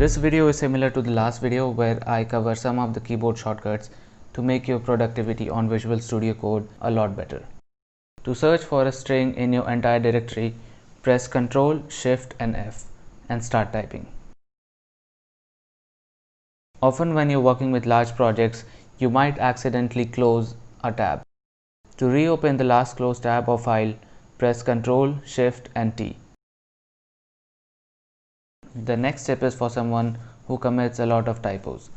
This video is similar to the last video where I cover some of the keyboard shortcuts to make your productivity on Visual Studio Code a lot better. To search for a string in your entire directory, press Ctrl, Shift and F and start typing. Often when you're working with large projects, you might accidentally close a tab. To reopen the last closed tab or file, press Ctrl, Shift and T. The next step is for someone who commits a lot of typos.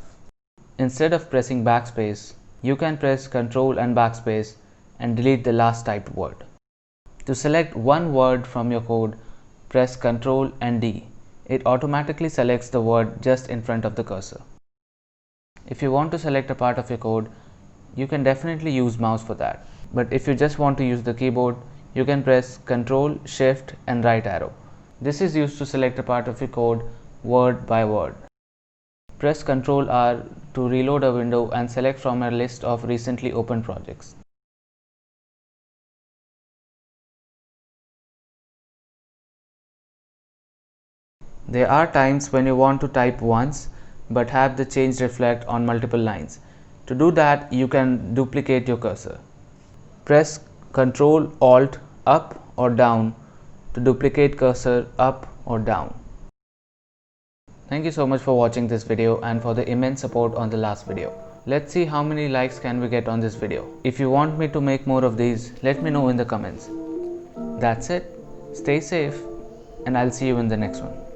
Instead of pressing backspace, you can press Ctrl and backspace and delete the last typed word. To select one word from your code, press Ctrl and D. It automatically selects the word just in front of the cursor. If you want to select a part of your code, you can definitely use mouse for that. But if you just want to use the keyboard, you can press Ctrl, Shift and right arrow. This is used to select a part of your code word by word. Press Ctrl R to reload a window and select from a list of recently opened projects. There are times when you want to type once but have the change reflect on multiple lines. To do that, you can duplicate your cursor. Press Ctrl Alt up or down to duplicate cursor up or down. Thank you so much for watching this video and for the immense support on the last video. Let's see how many likes can we get on this video. If you want me to make more of these, let me know in the comments. That's it. Stay safe and I'll see you in the next one.